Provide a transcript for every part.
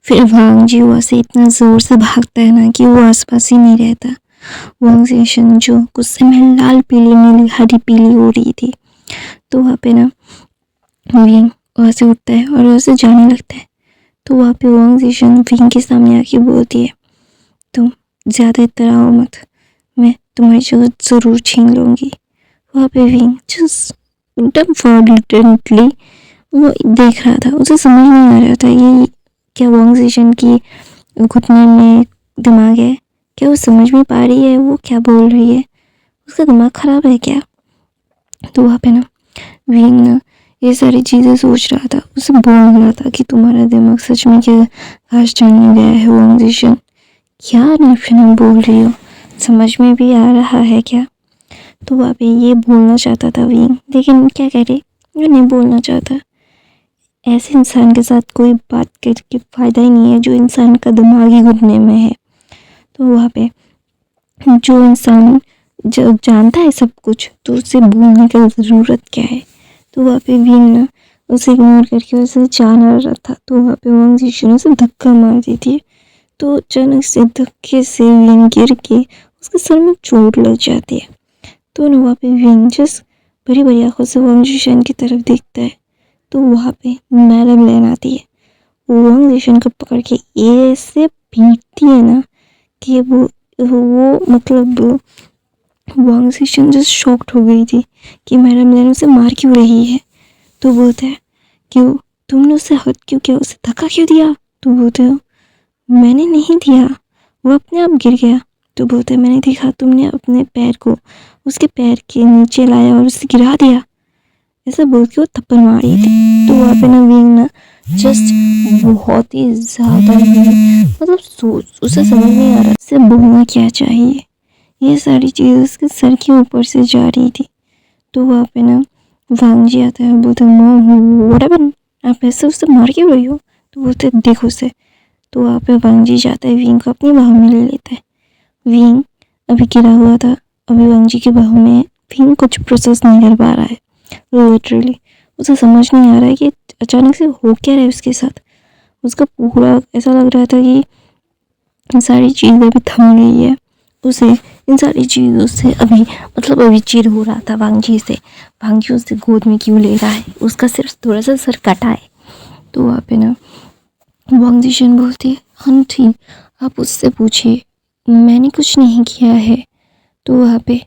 फिर वांग जी वहाँ से इतना ज़ोर से भागता है ना कि वो आसपास ही नहीं रहता। वांग जिशन जो गुस्से में लाल पीली नीली हरी पीली हो रही थी, तो वहाँ पे ना विंग वहाँ से उठता है और वहाँ से जाने लगता है। तो वहाँ पे वांग जिशन विंग के सामने आके बोलती है, तुम ज़्यादा इतराओ मत, मैं तुम्हारी जगह ज़रूर छीन लूँगी। वहाँ पे विंग जस्ट डम्फॉर्टेडली वो देख रहा था, उसे समझ नहीं आ रहा था ये क्या वांग जिशन की घुटने में दिमाग है, क्या वो समझ में पा रही है वो क्या बोल रही है, उसका दिमाग ख़राब है क्या। तो वहाँ पे ना विंग ना ये सारी चीज़ें सोच रहा था, उसे बोल रहा था कि तुम्हारा दिमाग सच में क्या घास चढ़ने गया है वांग जिशन, क्या नफरत बोल रही हो, समझ में भी आ रहा है क्या। तो वहाँ पे ये बोलना चाहता था विंग, लेकिन क्या करे, वो नहीं बोलना चाहता। ऐसे इंसान के साथ कोई बात करके फ़ायदा ही नहीं है जो इंसान का दिमाग ही घुटने में है। तो वहाँ पे जो इंसान जब जानता है सब कुछ तो उससे बोलने की ज़रूरत क्या है। तो वहाँ पे विंग ना उसे इग्नोर करके उसे जाना रहा था। तो वहाँ पे वांग जिशन उसे धक्का मार देती है। तो अचानक से धक्के से विंग गिर के उसके सर में चोट लग जाती है। तो वहाँ पे विंग जस्ट बड़ी बड़ी आंखों से वांग जिशन की तरफ देखता है। तो वहाँ पे मैडम लेन आती है, वांग जिशन को पकड़ के ऐसे पीटती है ना कि वो मतलब वांग जिशन जस्ट शॉक्ड हो गई थी कि मैडम लेन उसे मार क्यों रही है। तो बोलता है क्यों तुमने उसे हर्ट क्यों किया, उसे धक्का क्यों दिया। तो बोलते हो मैंने नहीं दिया, वो अपने आप गिर गया। तो बोलते हैं मैंने देखा तुमने अपने पैर को उसके पैर के नीचे लाया और उसे गिरा दिया, ऐसा बोल के वो थप्पड़ मारी थी। तो वहाँ पे ना विंग ना जस्ट बहुत ही ज़्यादा ही मतलब सोच उसे समझ नहीं आ रहा उसे बोलना क्या चाहिए, ये सारी चीज़ उसके सर के ऊपर से जा रही थी। तो वहाँ पे ना वांग जी आता है, बोलते मॉम व्हाटएवर, आप ऐसे उसे मार क्यों रही हो। तो बोलते देखो उसे। तो वहाँ पे वांग जी जाता है, विंग को अपनी बाहों में ले लेता है। विंग अभी गिरा हुआ था, अभी वांग जी की बाहों में विंग कुछ प्रोसेस नहीं कर पा रहा है। लिटरली उसे समझ नहीं आ रहा है कि अचानक से हो क्या रहा है उसके साथ। उसका पूरा ऐसा लग रहा था कि सारी चीज़ें अभी थम गई है, उसे इन सारी चीज़ों से अभी मतलब अभी चिढ़ हो रहा था वांग जी से। वांग जी उसे गोद में क्यों ले रहा है, उसका सिर्फ थोड़ा सा सर कटा है। तो वहाँ पे ना वांग जिशन बोलती है आंटी आप उससे पूछिए, मैंने कुछ नहीं किया है। तो वहाँ पे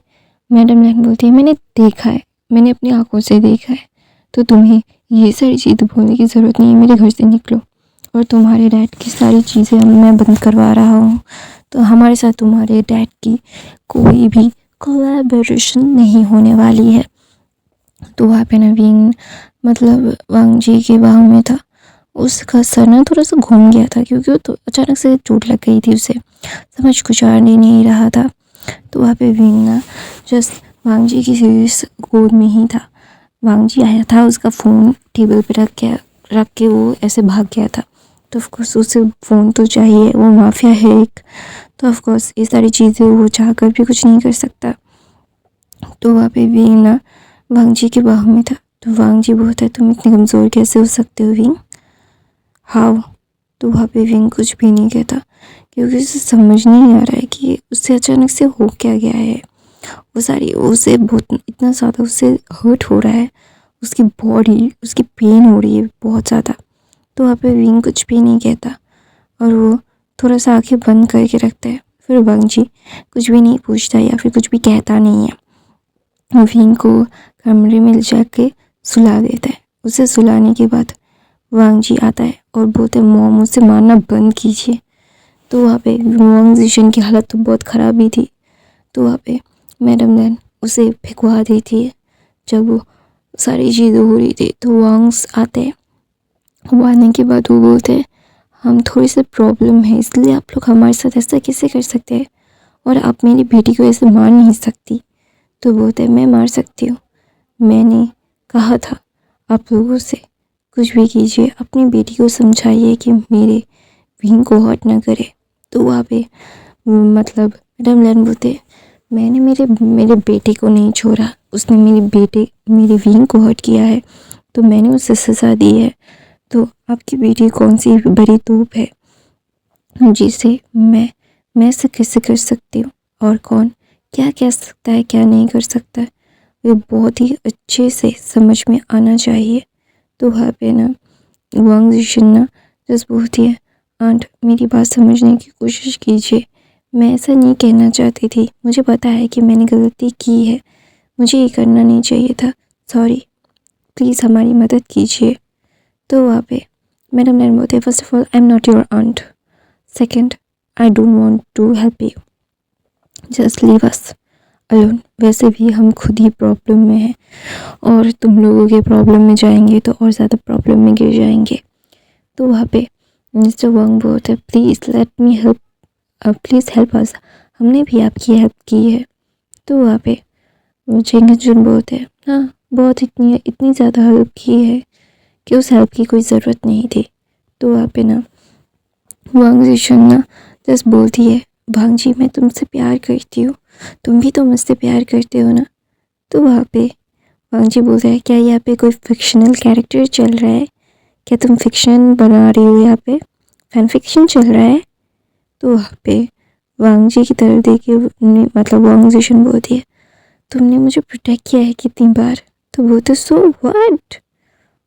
मैडम लैन बोलती है मैंने देखा है, मैंने अपनी आंखों से देखा है, तो तुम्हें ये सारी चीज़ें बोलने की ज़रूरत नहीं है, मेरे घर से निकलो। और तुम्हारे डैड की सारी चीज़ें मैं बंद करवा रहा हूँ, तो हमारे साथ तुम्हारे डैड की कोई भी कोलैबोरेशन नहीं होने वाली है। तो वहाँ पे नवीन मतलब वांग जी के बाहों में था, उसका सर ना थोड़ा सा घूम गया था क्योंकि वो तो अचानक से चोट लग गई थी, उसे समझ कुछ आ नहीं रहा था। तो वहाँ पे विंग ना जस्ट वांग जी की गोद में ही था। वांग जी आया था, उसका फ़ोन टेबल पे रख के वो ऐसे भाग गया था। तो ऑफकोर्स उसे फ़ोन तो चाहिए, वो माफिया है एक, तो ऑफकोर्स ये सारी चीज़ें वो चाह कर भी कुछ नहीं कर सकता। तो वहाँ पे विंग ना वांग जी के बाहों में था। तो वांग जी बोलता है तुम इतने कमज़ोर कैसे हो सकते हो विंग, हाउ। तो वहाँ पे विंग कुछ भी नहीं कहता क्योंकि उसे समझ नहीं आ रहा है कि उससे अचानक से हो क्या गया है। वो सारी उसे बहुत इतना ज़्यादा उससे हर्ट हो रहा है, उसकी बॉडी उसकी पेन हो रही है बहुत ज़्यादा। तो वहाँ पे विंग कुछ भी नहीं कहता और वो थोड़ा सा आंखें बंद करके रखता है। फिर वांग जी कुछ भी नहीं पूछता या फिर कुछ भी कहता नहीं है, वो विंग को कमरे में ले जाके सुला देता है। उसे सुलाने के बाद वांग जी आता है और बोलते हैं मॉम उसे मारना बंद कीजिए। तो वहाँ पे वांग जिशन की हालत तो बहुत ख़राब ही थी। तो वहाँ पे मैडम लैन उसे फेंकवा देती है। जब वो सारी चीज़ें हो रही थी तो वांग्स आते हैं, वो आने के बाद वो बोलते हैं हम थोड़ी सी प्रॉब्लम है इसलिए आप लोग हमारे साथ ऐसा कैसे कर सकते हैं और आप मेरी बेटी को ऐसे मार नहीं सकती। तो बोलते हैं मैं मार सकती हूँ, मैंने कहा था आप लोगों से कुछ भी कीजिए, अपनी बेटी को समझाइए कि मेरे विंग को हर्ट ना करे। तो वहाँ पे मतलब मैडम लैन बोलते मैंने मेरे बेटे को नहीं छोड़ा, उसने मेरे विंग को हर्ट किया है तो मैंने उसे सज़ा दी है। तो आपकी बेटी कौन सी बड़ी तोप है जिसे मैं से कैसे कर सकती हूँ और कौन क्या कह सकता है क्या नहीं कर सकता है वो बहुत ही अच्छे से समझ में आना चाहिए। तो वहाँ पे ना वांग जिशन ना जस्ट बोलती है, आंट मेरी बात समझने की कोशिश कीजिए, मैं ऐसा नहीं कहना चाहती थी, मुझे पता है कि मैंने गलती की है, मुझे ये करना नहीं चाहिए था, सॉरी, प्लीज़ हमारी मदद कीजिए। तो वहाँ पे मैडम नैन बोलते हैं, first of all I am not your aunt, second I don't want to help you, just leave us alone. वैसे भी हम खुद ही प्रॉब्लम में हैं और तुम लोगों के प्रॉब्लम में जाएंगे तो और ज़्यादा प्रॉब्लम में गिर जाएंगे। तो वहाँ पे मिस्टर वांग बोलते हैं, please let me help, please help us, हमने भी आपकी हेल्प की है। तो वहाँ पे चेंग जुन बोलते हैं, हाँ बहुत इतनी ज़्यादा हेल्प की है कि उस हेल्प की कोई ज़रूरत नहीं थी। तो वहाँ पे ना वांग जिशन ना जस्ट बोलती है, वांग जी मैं तुमसे प्यार करती हूँ, तुम भी तो मुझसे प्यार करते हो ना। तो वहाँ पे वांग जी बोलते हैं, क्या यहाँ पे कोई फिक्शनल कैरेक्टर चल रहा है, क्या तुम फिक्शन बना रही हो, यहाँ पे फैन फिक्शन चल रहा है। तो वहाँ पे वांग जी की तरफ देखिए, मतलब वांग जिशन बोलती है, तुमने मुझे प्रोटेक्ट किया है कितनी बार, तो बोलते सो व्हाट,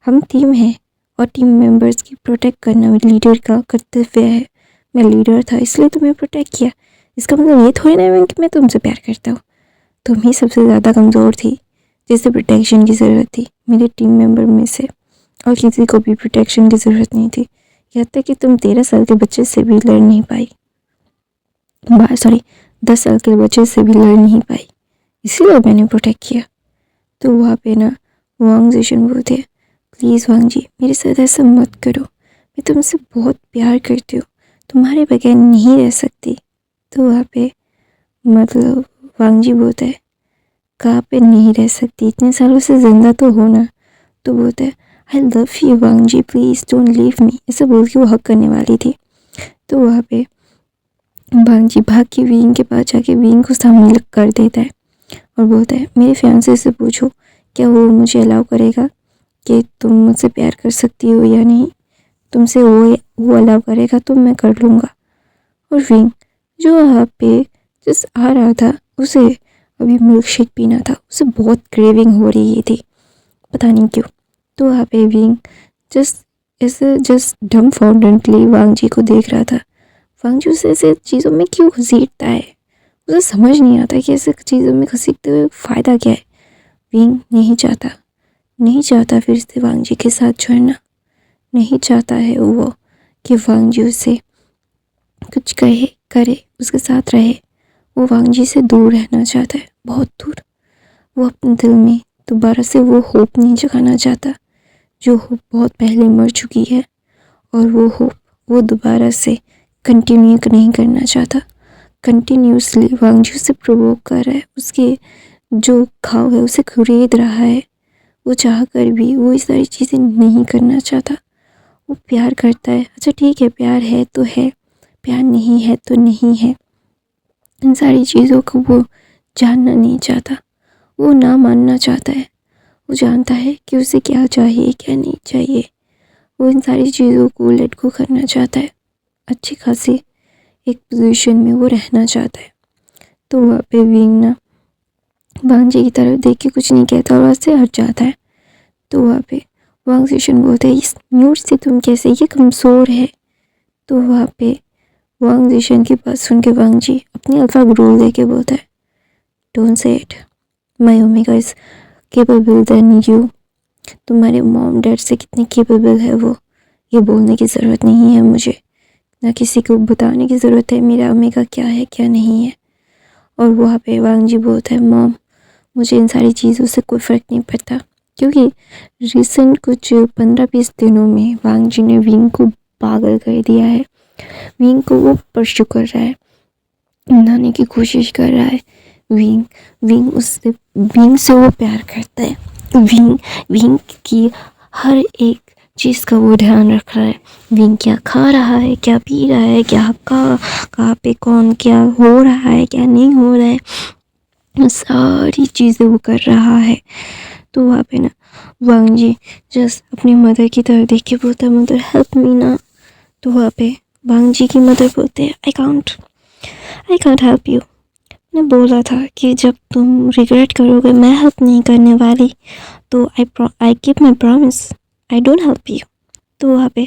हम टीम हैं और टीम मेंबर्स की प्रोटेक्ट करना लीडर का कर्तव्य है, मैं लीडर था इसलिए तुम्हें प्रोटेक्ट किया, इसका मतलब ये थोड़ी ना है कि मैं तुमसे प्यार करता हूँ, तुम ही सबसे ज़्यादा कमज़ोर थी जिसे प्रोटेक्शन की ज़रूरत थी मेरे टीम मेंबर में से, और किसी को भी प्रोटेक्शन की ज़रूरत नहीं थी, यहाँ तक कि तुम 13 साल के बच्चे से भी लड़ नहीं पाई, 10 साल के बच्चे से भी लड़ नहीं पाई, इसीलिए मैंने प्रोटेक्ट किया। तो वहाँ पे ना वांग जिशन बोलते हैं, प्लीज़ वांग जी मेरे साथ ऐसा मत करो, मैं तुमसे बहुत प्यार करती हूँ, तुम्हारे बगैर नहीं रह सकती। तो वहाँ पे मतलब वांग जी बोलते हैं, कहाँ पे नहीं रह सकती, इतने सालों से जिंदा तो हो ना। तो बोलते हैं, I love you Wang ji, please don't leave me, ऐसा बोल के वो हक करने वाली थी। तो वहाँ पे वांग जी भाग के विंग के पास जाके विंग को सामने कर देता है और बोलता है, मेरे फियांसे से पूछो क्या वो मुझे अलाउ करेगा कि तुम मुझसे प्यार कर सकती हो या नहीं, तुमसे वो अलाउ करेगा तो मैं कर लूँगा। और विंग जो वहाँ पे जिस आ रहा था उसे अभी मिल्क शेक पीना था, उसे बहुत क्रेविंग हो रही थी, पता नहीं क्यों। तो वहाँ पे विंग जस्ट डम्फाउंडेंटली वांग जी को देख रहा था, वांग जी उसे ऐसे चीज़ों में क्यों घसीटता है, उसे समझ नहीं आता कि ऐसे चीज़ों में घसीटते हुए फ़ायदा क्या है। विंग नहीं चाहता फिर से वांग जी के साथ छोड़ना, नहीं चाहता है वो कि वांग जी उसे कुछ कहे करे उसके साथ रहे, वो वांग जी से दूर रहना चाहता है, बहुत दूर। वो अपने दिल में दोबारा से वो होप नहीं जगाना चाहता, जो होप बहुत पहले मर चुकी है, और वो होप वो दोबारा से कंटिन्यू नहीं करना चाहता। कंटिन्यूसली वांग जी उसे प्रोवोक कर रहा है, उसके जो घाव है उसे खुरेद रहा है, वो चाह कर भी वो इस सारी चीज़ें नहीं करना चाहता। वो प्यार करता है, अच्छा ठीक है प्यार है तो है, प्यार नहीं है तो नहीं है, इन सारी चीज़ों को वो जानना नहीं चाहता, वो ना मानना चाहता है। वो जानता है कि उसे क्या चाहिए क्या नहीं चाहिए, वो इन सारी चीज़ों को लेट गो करना चाहता है, अच्छी खासी एक पोजीशन में वो रहना चाहता है। तो वहाँ पे विंग ना वांग जी की तरफ देख के कुछ नहीं कहता और वहाँ से हट जाता है। तो वहाँ पे वांग जिशन बोलते हैं, इस न्यूज से तुम कैसे, ये कमज़ोर है। तो वहाँ पे वांग जिशन की बात सुन के वांग जी अपनी अल्फा ग्रोल दे के बोलता है, don't say it, my omega is capable than you, तुम्हारे मॉम डैड से कितने केपेबल है वो, ये बोलने की ज़रूरत नहीं है मुझे, ना किसी को बताने की ज़रूरत है मेरा ओमेगा क्या है क्या नहीं है। और वहाँ पे वांग जी बोलता है, मॉम मुझे इन सारी चीज़ों से कोई फ़र्क नहीं पड़ता, क्योंकि रिसेंट कुछ 15-20 दिनों में वांग जी ने विंग को पागल कर दिया है, विंग को वो परस्यू कर रहा है, मनाने की कोशिश कर रहा है। विंग से वो प्यार करता है, विंग की हर एक चीज़ का वो ध्यान रख रहा है, विंग क्या खा रहा है क्या पी रहा है, क्या कहाँ पे कौन क्या हो रहा है क्या नहीं हो रहा है, सारी चीज़ें वो कर रहा है। तो वहाँ पे ना वांग जी जस्ट अपनी मदर की तरफ देख के बोलता है, मदर हेल्प मी ना। तो वहाँ पे वांग जी की मदर बोलते हैं आई कांट हेल्प यू। ने बोला था कि जब तुम रिग्रेट करोगे मैं हेल्प नहीं करने वाली, तो I keep my promise, I don't help you. तो वहाँ पे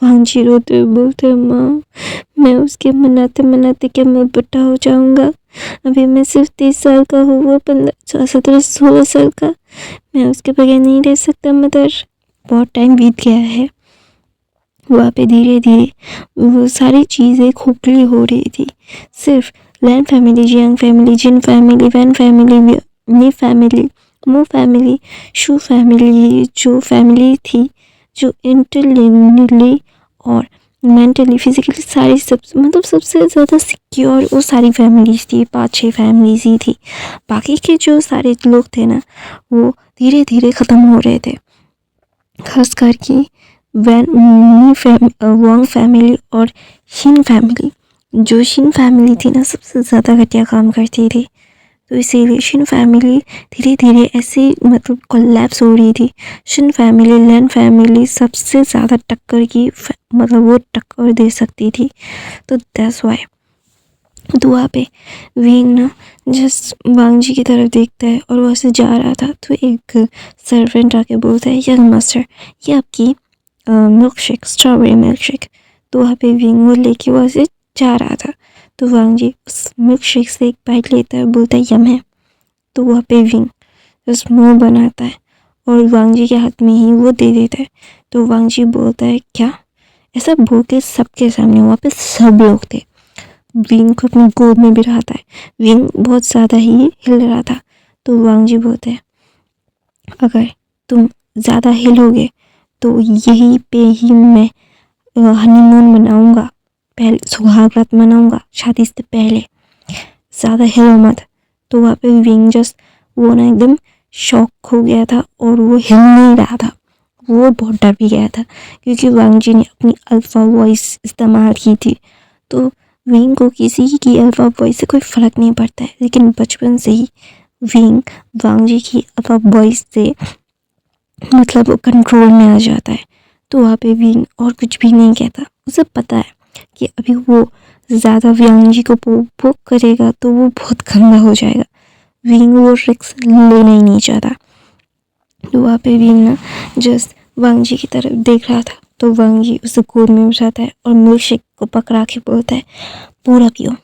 वांग जी रोते हुए बोलते हैं माँ, मैं उसके मनाते मनाते क्या मैं बट्टा हो जाऊँगा। अभी मैं सिर्फ 30 साल का हूँ, वो 15, 17, 16 साल का। मैं उसके बगैर नहीं रह सकता मदर। बहुत टाइम बीत गया है। वहाँ पे धीरे धीरे वो सारी चीज़ें खोखली हो रही थी। सिर्फ लैन फैमिली, जियांग फैमिली, जिन फैमिली, वैन फैमिली, नी फैमिली, मो फैमिली, शू फैमिली, जो फैमिली थी जो इंटरलिंगली और मेंटली फिजिकली सारी मतलब सबसे ज़्यादा सिक्योर वो सारी फैमिलीज थी। 5-6 फैमिलीज ही थी। बाकी के जो सारे लोग थे ना, वो धीरे धीरे ख़त्म हो रहे थे। खास करके वांग फैमिली और शिन फैमिली। जो शिन फैमिली थी ना, सबसे ज़्यादा घटिया काम करती थी। तो इसीलिए शिन फैमिली धीरे धीरे ऐसे मतलब कोलैप्स हो रही थी। शिन फैमिली लैन फैमिली सबसे ज़्यादा टक्कर की मतलब वो टक्कर दे सकती थी। तो दैट्स वाई तो वहाँ पे विंग ना जस्ट वांग जी की तरफ देखता है और वहाँ से जा रहा था। तो एक सर्वेंट आके बोलता है यंग मास्टर, ये आपकी milk shake, strawberry milk shake. तो वहाँ पे विंग वो लेके वहाँ से जा रहा था। तो वांग जी उस मिल्क शेक से एक बाइट लेता है, बोलता है यम है। तो वहाँ पे विंग बस मुँह बनाता है और वांग जी के हाथ में ही वो दे देता है। तो वांग जी बोलता है क्या, ऐसा बोल के सबके सामने, वहाँ पे सब लोग थे। विंग को अपनी गोद में बिठाता है। विंग बहुत ज़्यादा ही हिल रहा था। तो वांग जी बोलते हैं अगर तुम ज़्यादा हिलोगे तो यहीं पे ही मैं हनीमून मनाऊंगा, पहले सुहाग रात मनाऊंगा शादी से पहले, ज़्यादा हिलो मत। तो वहाँ पे विंग जस्ट वो ना एकदम शॉक हो गया था और वो हिल नहीं रहा था। वो बहुत डर भी गया था क्योंकि वांग जी ने अपनी अल्फ़ा वॉइस इस्तेमाल की थी। तो विंग को किसी की अल्फ़ा वॉइस से कोई फ़र्क नहीं पड़ता है, लेकिन बचपन से ही विंग वांग जी की अल्फ़ा वॉइस से मतलब कंट्रोल में आ जाता है। तो वहाँ पे विंग और कुछ भी नहीं कहता। उसे पता है कि अभी वो ज़्यादा वांग जी को पोक करेगा तो वो बहुत गंदा हो जाएगा। विंग वो रिस्क लेना ही नहीं चाहता। तो वहाँ पे विंग ना जस्ट वांग जी की तरफ देख रहा था। तो वांग जी उसे गोद में उठाता है और मिल्क शेक को पकड़ा के बोलता है पूरा पियो,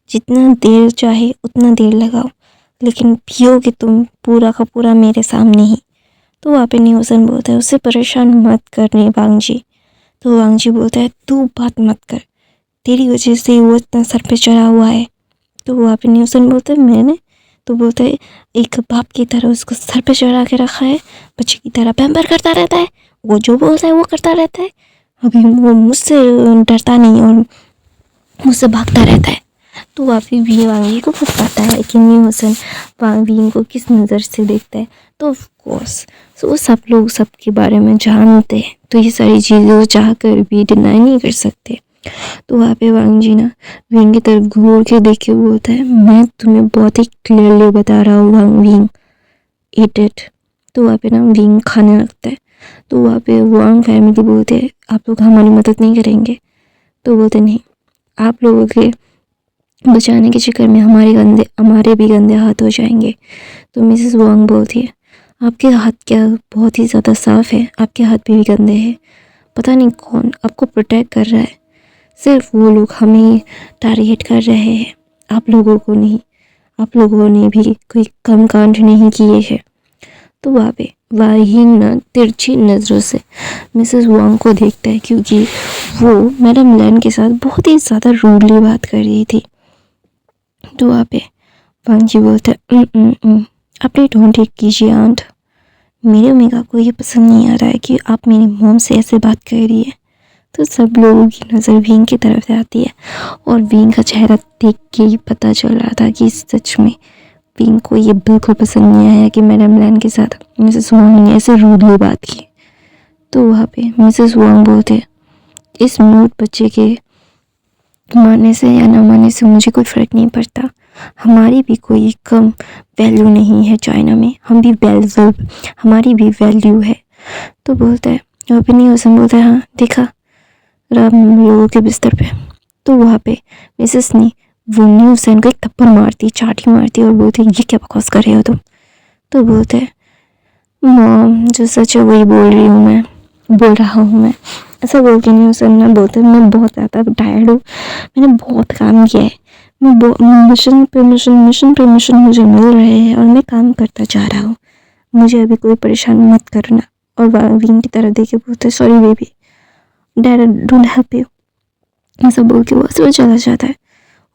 जितना देर चाहे उतना देर लगाओ, लेकिन पियोगे तुम पूरा का पूरा मेरे सामने ही। तो वहाँ पे न्यूसन बोलता है उसे परेशान मत करने वांग जी। तो वांग जी बोलता है तू बात मत कर, तेरी वजह से वो इतना सर पे चढ़ा हुआ है। तो वहाँ पे न्यूसन बोलता है मैंने, तो बोलता है एक बाप की तरह उसको सर पे चढ़ा के रखा है, बच्चे की तरह पैम्पर करता रहता है, वो जो बोलता है वो करता रहता है। अभी वो मुझसे डरता नहीं और मुझसे भागता रहता है। तो वहाँ पे भी वांग जी को खुद पता है कि न्यूसन वांग विंग को किस नज़र से देखता है। तो ऑफ कोर्स वो सब लोग सबके बारे में जानते हैं, तो ये सारी चीज़ें वो चाह कर भी डिनाई नहीं कर सकते। तो वहाँ पे वांग जी ना विंग की तरफ घूर के देख के बोलता है मैं तुम्हें बहुत ही क्लियरली बता रहा हूँ वांग विंग, ईट इट। तो वहाँ पे ना विंग खाने लगता है। तो वहाँ पे वांग फैमिली बोलते हैं आप लोग हमारी मदद नहीं करेंगे। तो बोलते नहीं, आप लोगों के बचाने के चक्कर में हमारे भी गंदे हाथ हो जाएंगे। तो मिसेस वांग बोलती है आपके हाथ क्या बहुत ही ज़्यादा साफ़ है, आपके हाथ भी गंदे हैं। पता नहीं कौन आपको प्रोटेक्ट कर रहा है, सिर्फ वो लोग हमें टारगेट कर रहे हैं, आप लोगों को नहीं। आप लोगों ने भी कोई कम कांड नहीं किए हैं। तो वहाँ पे वाहिंग ना तिरछी नज़रों से मिसेस वांग को देखता है क्योंकि वो मैडम लैन के साथ बहुत ही ज़्यादा रूडली बात कर रही थी। तो वहाँ पे वांग जी बोलते हैं अपनी टोन ठीक कीजिए आंट, मेरे ओमेगा को ये पसंद नहीं आ रहा है कि आप मेरी मॉम से ऐसे बात कर रही है। तो सब लोगों की नज़र विंग की तरफ से आती है और विंग का चेहरा देख के ही पता चल रहा था कि सच में विंग को ये बिल्कुल पसंद नहीं आया कि मैडम लैन के साथ मिसेस वांग ने ऐसे रूडली बात की। तो वहाँ पे मिसेस वांग बोलते इस म्यूट बच्चे के मानने से या ना मानने से मुझे कोई फ़र्क नहीं पड़ता, हमारी भी कोई कम वैल्यू नहीं है चाइना में, हम भी हमारी भी वैल्यू है। तो बोलता है अपनी हसन बोलता है हाँ देखा, राम लोगों के बिस्तर पे। तो वहाँ पे मिसेस ने वो न्यू हुसैन को एक थप्पड़ मारती, चाटी मारती और बोलती ये क्या बकवास कर रहे हो तुम। तो बोलते मॉम जो सच है वही बोल रहा हूँ मैं। ऐसा बोल के न्यू हुसैन ना बोलते मैं बहुत ज़्यादा टायर्ड हूँ, मैंने बहुत काम किया है, मैं मिशन पे मिशन मुझे मिल रहे हैं और मैं काम करता जा रहा हूँ, मुझे अभी कोई परेशान मत करना। और विंग की तरफ देखे बोलते sorry baby, dad don't help you. ऐसा बोल के वो चला जाता है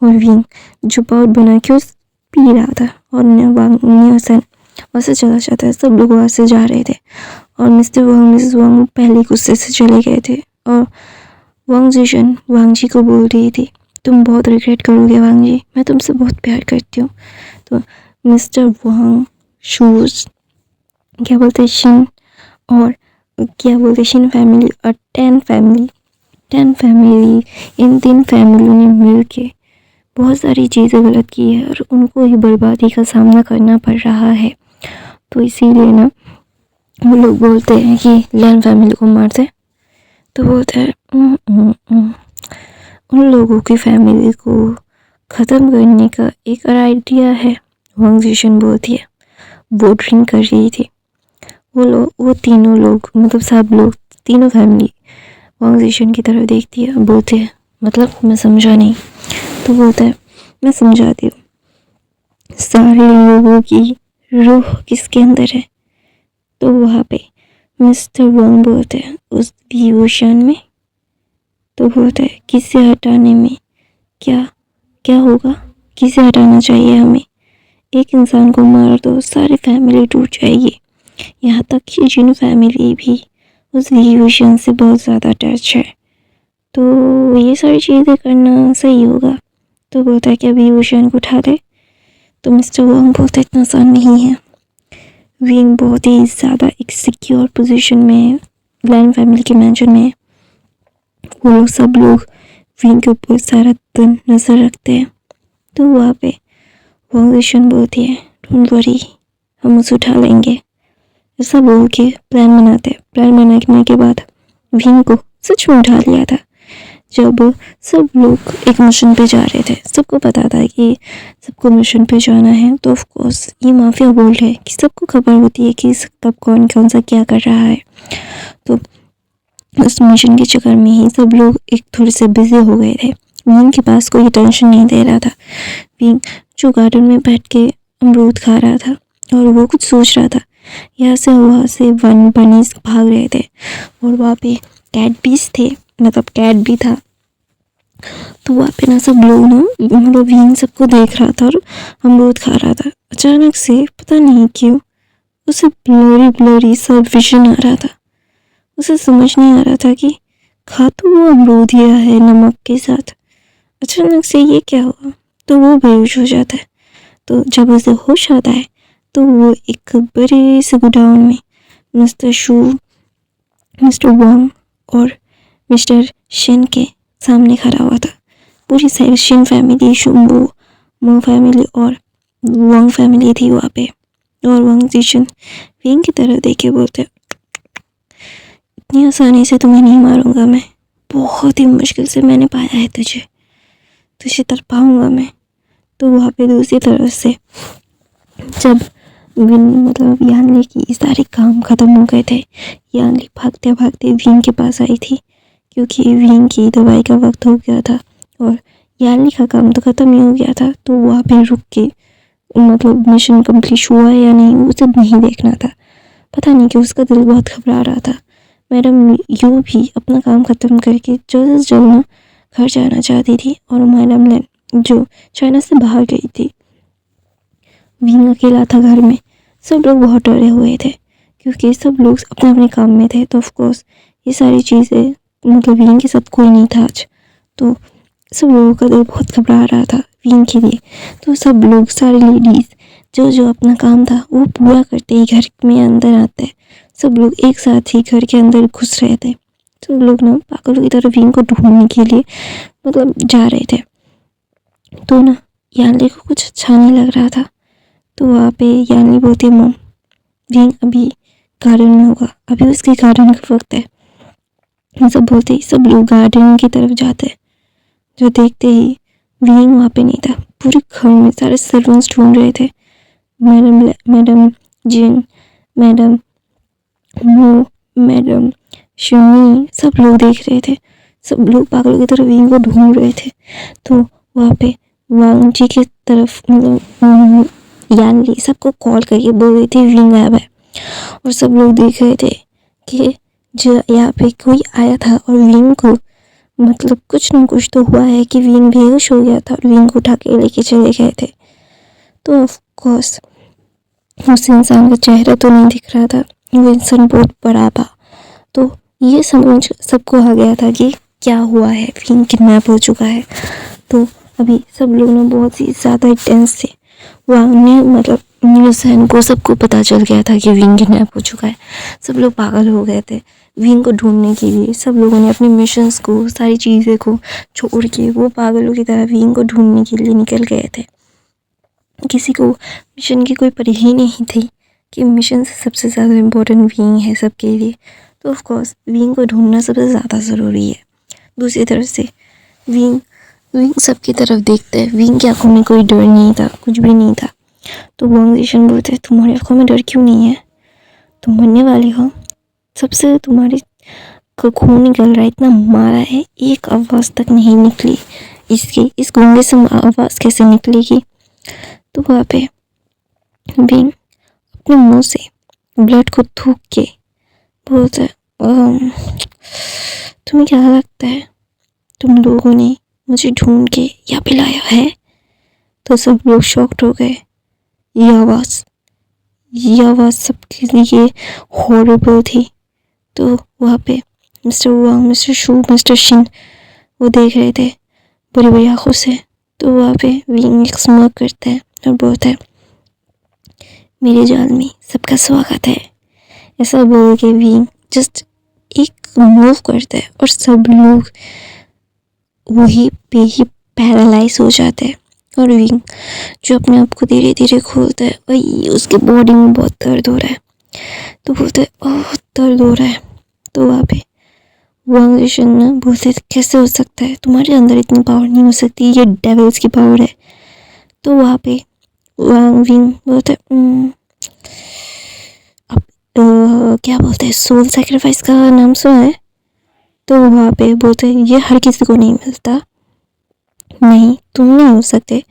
और विंग जो पाउड बना के उस पी रहा था और न्यू हुसैन वहाँ से चला जाता है। सब लोग वहाँ से जा रहे थे और मिस्टर वांग मिसेस वांग पहले गुस्से से चले गए थे और वांग जिशन वांग जी को बोल रही थी तुम बहुत रिग्रेट करोगे वांग जी, मैं तुमसे बहुत प्यार करती हूँ। तो मिस्टर वांग शूज क्या बोलते शिन और क्या बोलते शिन फैमिली और टेन फैमिली इन 3 फैमिलियों ने मिल के बहुत सारी चीज़ें गलत की है और उनको ही बर्बादी का सामना करना पड़ रहा है। तो इसीलिए ना वो लोग बोलते हैं कि लैन फैमिली को मार दे। तो बोलते हैं उन लोगों की फैमिली को ख़त्म करने का एक और आइडिया है। वांग जिशन बोलती है वो ड्रिंक कर रही थी, वो तीनों लोग मतलब सब लोग तीनों फैमिली वांग जिशन की तरफ देखती है, बोलते हैं मतलब मैं समझा नहीं। तो बोलता है मैं समझाती हूँ, सारे लोगों की रूह किसके अंदर है। तो वहाँ पे मिस्टर वांग बोलते हैं उस डिवोशन में। तो बोलता है किसे हटाने में क्या होगा, किसे हटाना चाहिए हमें, एक इंसान को मार दो सारी फैमिली टूट जाएगी, यहाँ तक कि जिन फैमिली भी उस डिवोशन से बहुत ज़्यादा अटैच है। तो ये सारी चीज़ें करना सही होगा। तो बोलता है कि अभी डिवोशन को उठा दे। तो मिस्टर वांग बोलता इतना आसान नहीं है, विंग बहुत ही ज़्यादा एक सिक्योर पोजीशन में है, ग्लैन फैमिली के मैंशन में है। वो लोग सब लोग विंग के ऊपर सारा दिन नज़र रखते हैं। तो वहाँ पे वांग जिशन बोलती है डोंट वरी हम उसे उठा लेंगे। ऐसा बोल के प्लान बनाने के बाद विंग को सच में उठा लिया था। जब सब लोग एक मिशन पे जा रहे थे, सबको पता था कि सबको मिशन पे जाना है, तो ऑफ कोर्स ये माफिया वर्ल्ड है कि सबको खबर होती है कि कब कौन सा क्या कर रहा है। तो उस मिशन के चक्कर में ही सब लोग एक थोड़े से बिजी हो गए थे। विंग के पास कोई टेंशन नहीं दे रहा था। विंग जो गार्डन में बैठ के अमरूद खा रहा था और वो कुछ सोच रहा था, यहाँ से वहाँ से वन बनीज भाग रहे थे और वहाँ पे कैट बीस थे, मतलब कैट भी था। तो वहाँ पे ना सब लोग ना मतलब विंग सबको देख रहा था और अमरूद खा रहा था। अचानक से पता नहीं क्यों उसे ब्लरी सा विजन आ रहा था। उसे समझ नहीं आ रहा था कि खा तो वो अमरूद दिया है नमक के साथ, अचानक से ये क्या हुआ। तो वो बेहोश हो जाता है। तो जब उसे होश आता है तो वो एक बड़े से गोडाउन में मिस्टर वांग और मिस्टर शिन के सामने खड़ा हुआ था। पूरी सारी शिन फैमिली, शुम्बू, मो फैमिली और वांग फैमिली थी वहाँ पे। और वांग जिशन विंग की तरफ देखे बोलते इतनी आसानी से तुम्हें नहीं मारूंगा मैं, बहुत ही मुश्किल से मैंने पाया है तुझे तर पाऊंगा मैं। तो वहाँ पे दूसरी तरफ से जब मतलब यानली की सारे काम ख़त्म हो गए थे, यानली भागते भागते विंग के पास आई थी क्योंकि विंग की दवाई का वक्त हो गया था और यानली का काम तो ख़त्म ही हो गया था। तो वहाँ पे रुक के मतलब मिशन कंप्लीट हुआ या नहीं उसे नहीं देखना था। पता नहीं कि उसका दिल बहुत घबरा रहा था। मैडम यू भी अपना काम ख़त्म करके जल्द से जल्द ना घर जाना चाहती थी और मैडम लैन जो चाइना से बाहर गई थी। विंग अकेला था घर में, सब लोग बहुत डरे हुए थे क्योंकि सब लोग अपने अपने काम में थे। तो ऑफकोर्स ये सारी चीज़ें मतलब विंग के साथ कोई नहीं था आज, तो सब लोगों का दिल बहुत घबरा रहा था विंग के लिए। तो सब लोग सारी लेडीज़ जो अपना काम था वो पूरा करते ही घर में अंदर आते, सब लोग एक साथ ही घर के अंदर घुस रहे थे। सब लोग ना पागलों की तरह विंग को ढूंढने के लिए मतलब जा रहे थे। तो ना यानली को कुछ अच्छा नहीं लग रहा था। तो वहाँ पे यानली बोलती मॉम विंग अभी गार्डन में होगा, अभी उसके गार्डन का वक्त है, सब बोलते ही सब लोग गार्डन की तरफ जाते, जो देखते ही विंग वहाँ पे नहीं था। पूरे घर में सारे सर्वेंट्स ढूंढ रहे थे, मैडम जिन, मैडम मो, मैडम शिमी, सब लोग देख रहे थे। सब लोग पागलों की तरह विंग को ढूंढ रहे थे। तो वहाँ पे वांग जी की तरफ मतलब यानली सबको कॉल करके बोल रही थी विंग गायब है। और सब लोग देख रहे थे कि जो यहाँ पे कोई आया था और विंग को मतलब कुछ न कुछ तो हुआ है कि विंग बेहोश हो गया था और विंग को उठा के लेके चले गए थे। तो ऑफ कोर्स उस इंसान का चेहरा तो नहीं दिख रहा था, वो इंसान बहुत बड़ा था। तो ये समझ सबको आ गया था कि क्या हुआ है, विंग किडनैप हो चुका है। तो अभी सब लोग ना बहुत ही ज़्यादा टेंस थे। वांग ने मतलब न्यूज़ को सबको पता चल गया था कि विंग किडनैप हो चुका है। सब लोग पागल हो गए थे विंग को ढूंढने के लिए। सब लोगों ने अपने मिशंस को, सारी चीज़ें को छोड़ के वो पागलों की तरह विंग को ढूंढने के लिए निकल गए थे। किसी को मिशन की कोई परी ही नहीं थी कि मिशन से सबसे ज़्यादा इम्पोर्टेंट विंग है सबके लिए। तो ऑफ कोर्स विंग को ढूंढना सबसे ज़्यादा ज़रूरी है। दूसरी तरफ से विंग सबकी तरफ देखता है। विंग की आंखों में कोई डर नहीं था, कुछ भी नहीं था। तो वांग जिशन बोलते, तुम्हारी आंखों में डर क्यों नहीं है? तुम मरने वाले हो, सबसे तुम्हारी का खून निकल रहा है, इतना मारा है, एक आवाज़ तक नहीं निकली। इस गूंगे से आवाज़ कैसे निकलेगी? तो वहाँ पे विंग अपने मुंह से ब्लड को थूक के बोलता, तुम्हें क्या लगता है तुम लोगों ने मुझे ढूंढ के यहाँ पे लाया है? तो सब लोग शॉक्ड हो गए। ये आवाज़ सबके लिए हॉरिबल थी। तो वहाँ पे मिस्टर वांग, मिस्टर शू, मिस्टर शिन वो देख रहे थे बड़ी बड़ी आँखों से। तो वहाँ पे विंग एक स्मर्क करता है और बोलता है, मेरे जाल में सबका स्वागत है। ऐसा बोल के विंग जस्ट एक मूव करता है और सब लोग वही पे ही पैरालाइज हो जाते हैं। और विंग जो अपने आप को धीरे धीरे खोलता है, वही उसके बॉडी में बहुत दर्द हो रहा है। तो बोलते है, ओह दर्द हो रहा है। तो वहाँ पे वांग जिशन ना बोलते, कैसे हो सकता है, तुम्हारे अंदर इतनी पावर नहीं हो सकती, ये डेविल्स की पावर है। तो वहाँ पे वांग विंग बोलते, अब क्या बोलते हैं, सोल सेक्रीफाइस का नाम सुना है? तो वहाँ पे बोलते ये हर किसी को नहीं मिलता। नहीं, तुम नहीं हो सकते,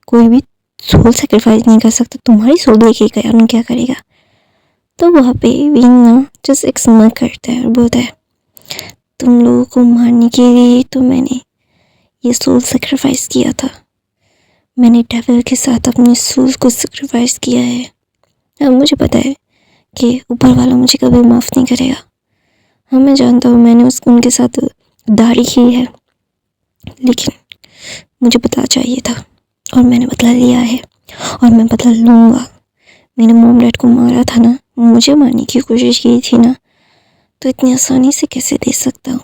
कोई भी सोल सेक्रीफाइस नहीं कर सकता, तुम्हारी सोल लेके गया उन्हें क्या करेगा? तो वहाँ पे विंग ना जस्ट एक स्मर्क करता है और बोलता है, तुम लोगों को मारने के लिए तो मैंने ये सोल सेक्रीफाइस किया था। मैंने डेविल के साथ अपनी सोल को सेक्रीफाइस किया है। अब मुझे पता है कि ऊपर वाला मुझे कभी माफ़ नहीं करेगा। हाँ मैं जानता हूँ मैंने उनके साथ दारी की है, लेकिन मुझे बदला चाहिए था और मैंने बदला लिया है और मैं बदला लूँगा। मैंने मॉम डैड को मारा था ना, मुझे मारने की कोशिश की थी ना, तो इतनी आसानी से कैसे दे सकता हूँ?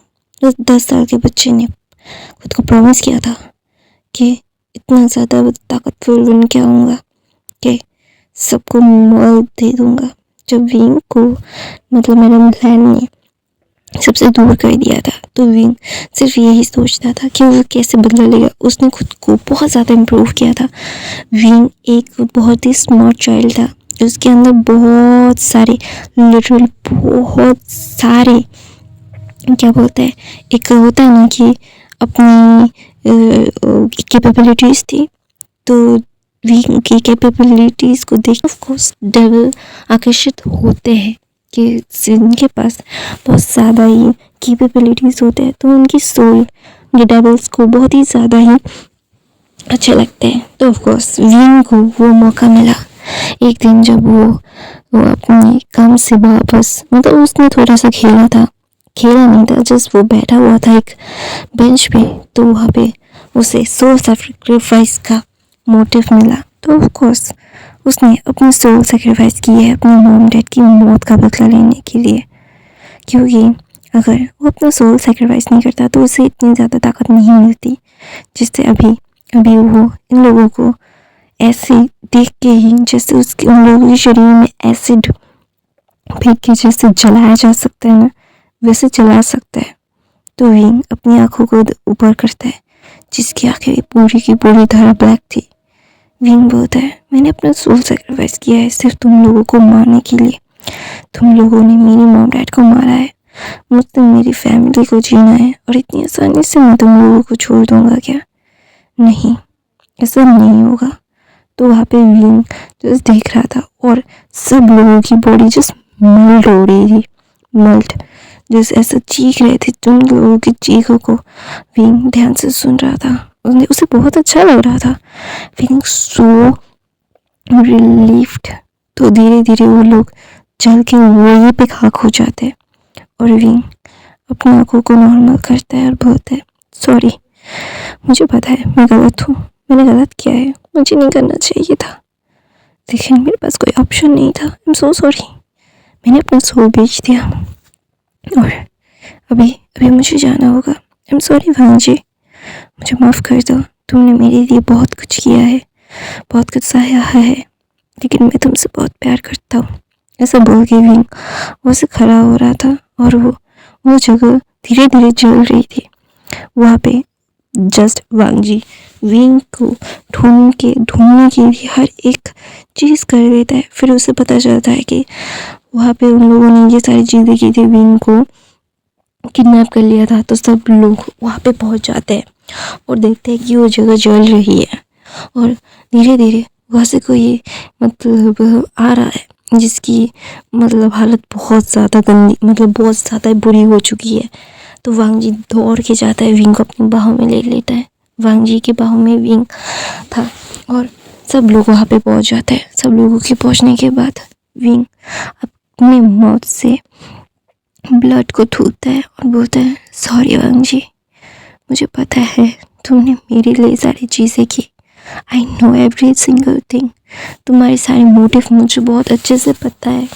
10 साल के बच्चे ने खुद को प्रॉमिस किया था कि इतना ज़्यादा ताकतवर बन के आऊँगा कि सबको मौत दे दूँगा। जब विंग को मतलब मैडम लैंड ने सबसे दूर कर दिया था, तो विंग सिर्फ यही सोचता था कि वो कैसे बदला लेगा। उसने खुद को बहुत ज़्यादा इम्प्रूव किया था। विंग एक बहुत ही स्मार्ट चाइल्ड था, उसके अंदर बहुत सारे लिटरल बहुत सारे क्या बोलते हैं, एक होता है ना कि अपनी कैपेबिलिटीज़ थी। तो विंग की कैपेबिलिटीज़ को देख ऑफ कोर्स डेविल आकर्षित होते हैं कि जिनके पास बहुत ज़्यादा ही कैपेबिलिटीज़ होते हैं, तो उनकी सोल ये डेविल्स को बहुत ही ज़्यादा ही अच्छे लगते हैं। तो ऑफ कोर्स विंग को वो मौका मिला एक दिन जब वो अपने काम से वापस, मतलब उसने थोड़ा सा खेला नहीं था, जस्ट वो बैठा हुआ था एक बेंच पे। तो वहाँ पे उसे सोल सेक्रीफाइस का मोटिव मिला। तो ऑफ कोर्स उसने अपनी सोल सेक्रीफाइस की है अपने मॉम डैड की मौत का बदला लेने के लिए, क्योंकि अगर वो अपना सोल सेक्रीफाइस नहीं करता तो उसे इतनी ज़्यादा ताकत नहीं मिलती जिससे अभी वो इन लोगों को ऐसे देख के ही, जैसे उसके उन लोगों के शरीर में एसिड फेंक के जैसे जलाया जा सकता है ना, वैसे जला सकता है। तो विंग अपनी आंखों को ऊपर करता है, जिसकी आंखें पूरी की पूरी तरह ब्लैक थी। विंग बोलता है, मैंने अपना सोल सेक्रीफाइस किया है सिर्फ तुम लोगों को मारने के लिए। तुम लोगों ने मेरी मॉम डैड को मारा है, मुझसे मेरी फैमिली को जीना है, और इतनी आसानी से मैं तुम लोगों को छोड़ दूंगा क्या? नहीं, ऐसा नहीं होगा। तो वहाँ पे विंग जस्ट देख रहा था और सब लोगों की बॉडी जस्ट मेल्ट हो रही थी, मेल्ट, जैसे ऐसा चीख रहे थे। तुम लोगों की चीखों को विंग ध्यान से सुन रहा था, उसे बहुत अच्छा लग रहा था। Feeling so relieved. तो धीरे धीरे वो लोग चल के वहीं पे खाक हो जाते हैं और विंग अपनी आंखों को नॉर्मल करता है और बोलता है, सॉरी, मुझे पता है मैं गलत हूँ, मैंने गलत किया है, मुझे नहीं करना चाहिए था, लेकिन मेरे पास कोई ऑप्शन नहीं था। आई एम सो सॉरी, मैंने अपना सोल बेच दिया और अभी अभी मुझे जाना होगा। आई एम सॉरी वांग जी, मुझे माफ़ कर दो, तुमने मेरे लिए बहुत कुछ किया है, बहुत कुछ सहा है, लेकिन मैं तुमसे बहुत प्यार करता हूँ। ऐसा बोल के विंग वो से खड़ा हो रहा था और वो जगह धीरे धीरे जल रही थी। वहाँ पे जस्ट वांग जी विंग को ढूंढने के लिए हर एक चीज़ कर देता है। फिर उसे पता चलता है कि वहाँ पे उन लोगों ने ये सारी चीज़ें की थी, विंग को किडनैप कर लिया था। तो सब लोग वहाँ पे पहुँच जाते हैं और देखते हैं कि वो जगह जल रही है और धीरे धीरे वहाँ से कोई मतलब आ रहा है जिसकी मतलब हालत बहुत ज़्यादा गंदी, मतलब बहुत ज़्यादा बुरी हो चुकी है। तो वांग जी दौड़ के जाता है, विंग को अपनी बाहों में ले लेता है। वांग जी की बाहों में विंग था और सब लोग वहाँ पे पहुँच जाते हैं। सब लोगों के पहुँचने के बाद विंग अपने मौत से ब्लड को थूकता है और बोलता है, सॉरी वांग जी, मुझे पता है तुमने मेरे लिए सारी चीज़ें की, I know every single thing, तुम्हारे सारे मोटिव मुझे बहुत अच्छे से पता है,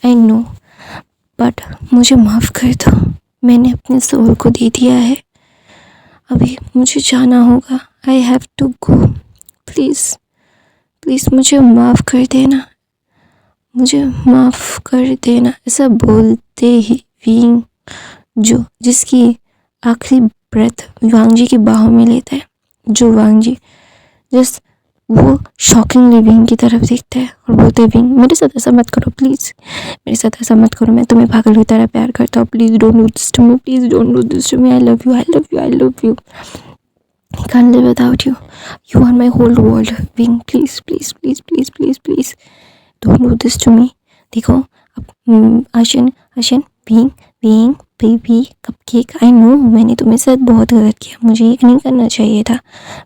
आई नो, बट मुझे माफ़ कर दो, मैंने अपने सोल को दे दिया है, अभी मुझे जाना होगा, I have to go, please please मुझे माफ़ कर देना, मुझे माफ़ कर देना। ऐसा बोलते ही विंग जो जिसकी आखिरी ब्रेथ वांग जी की बाहों में लेता है, जो वांग जी जस्ट वो शॉकिंगली विंग की तरफ देखता है और बोलते हैं, विंग मेरे साथ ऐसा मत करो प्लीज़, मेरे साथ ऐसा मत करो, मैं तुम्हें पागल की तरह प्यार करता हूँ, please don't do this to me, please don't do this to me, I love you, I love you, I love you, I can't live without you, you are my whole world, Wing please please please please please please don't do this to me. देखो अब आशन आशन Wing Wing baby cupcake, I know मैंने तुम्हें साथ बहुत गलत किया, मुझे ये नहीं करना चाहिए था,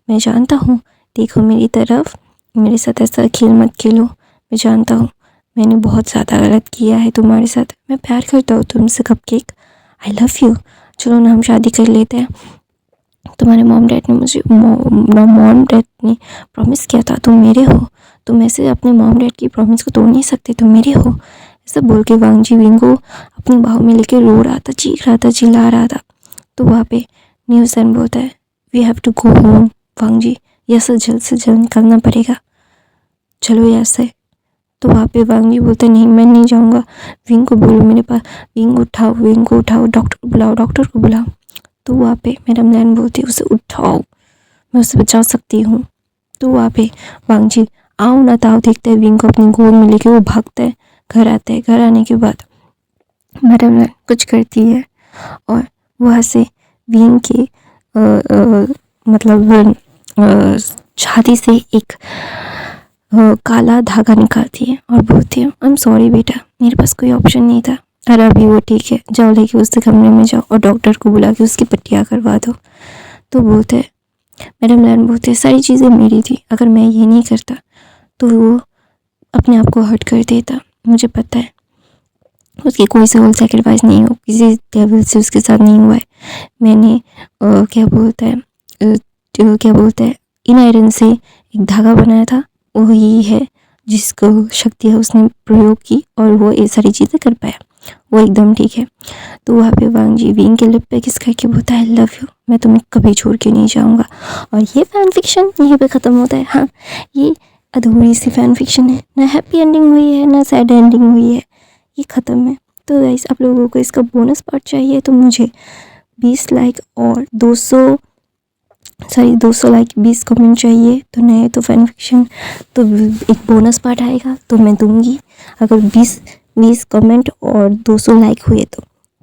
मैं जानता हूँ, देखो मेरी तरफ, मेरे साथ ऐसा खेल मत खेलो, मैं जानता हूँ मैंने बहुत ज़्यादा गलत किया है तुम्हारे साथ, मैं प्यार करता हूँ तुमसे कपकेक, आई लव यू, चलो ना हम शादी कर लेते हैं। तुम्हारे मॉम डैड ने मुझे मॉम डैड ने प्रॉमिस किया था, तुम मेरे हो, तुम ऐसे अपने मॉम डैड की प्रॉमिस को तोड़ नहीं सकते, तुम मेरे हो। ऐसा बोल के वांग जी विंग को अपनी बाहों में लेके रो रहा था, चीख रहा था, चिल्ला रहा था। तो वहाँ पे न्यूज़न बोलता है, we have to go home Wang ji, यहाँ से जल्द निकलना पड़ेगा, चलो यहाँ से। तो वहाँ पे वांग जी बोलते, नहीं मैं नहीं जाऊँगा, विंग को बोलो मेरे पास, विंग को उठाओ, डॉक्टर को बुलाओ, डॉक्टर को बुलाओ। तो वहाँ पे मैडम लैन बोलती है, उसे उठाओ, मैं उसे बचा सकती हूँ। तो वहाँ पे वांग जी आओ ना ताओ देखते हैं, विंग को अपनी गोद में लेके वो भागता है, घर आता है। घर आने के बाद मैडम लैन कुछ करती है और वहाँ से विंग के मतलब छाती से एक काला धागा निकालती है और बोलती है, आई एम सॉरी बेटा, मेरे पास कोई ऑप्शन नहीं था, अरे अभी वो ठीक है, जाओ लेके उसके कमरे में जाओ और डॉक्टर को बुला के उसकी पट्टियाँ करवा दो। तो बोलते हैं, मैडम लैन बोलते हैं, सारी चीज़ें मेरी थी, अगर मैं ये नहीं करता तो वो अपने आप को हर्ट कर देता, मुझे पता है, उसकी कोई सोल सेक्रीफाइस नहीं हो, किसी डेविल से उसके साथ नहीं हुआ है, मैंने क्या बोलते हैं इन आयरन से एक धागा बनाया था, वही है जिसको शक्ति है उसने प्रयोग की और वो ये सारी चीज़ें कर पाया, वो एकदम ठीक है। तो वहाँ पे वांग जी विंग के लिप पे किस करके बोलता है, आई लव यू, मैं तुम्हें कभी छोड़ के नहीं जाऊँगा। और ये फैन फिक्शन यहीं पे ख़त्म होता है। हाँ, ये अधूरी सी फैन फिक्शन है, ना हैप्पी एंडिंग हुई है ना सैड एंडिंग हुई है, ये ख़त्म है। तो गाइस आप लोगों को इसका बोनस पार्ट चाहिए तो मुझे 20 लाइक और 200 लाइक 20 कमेंट चाहिए तो नए तो फैन फिक्शन तो एक बोनस पार्ट आएगा तो मैं दूंगी अगर 20 कमेंट और 200 लाइक हुए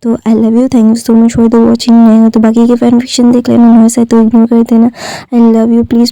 तो आई love you, thank you so much for the watching. नहीं तो बाकी के फैन फिक्शन देख लेना, नॉइस है तो इग्नोर कर देना। आई लव यू, प्लीज़।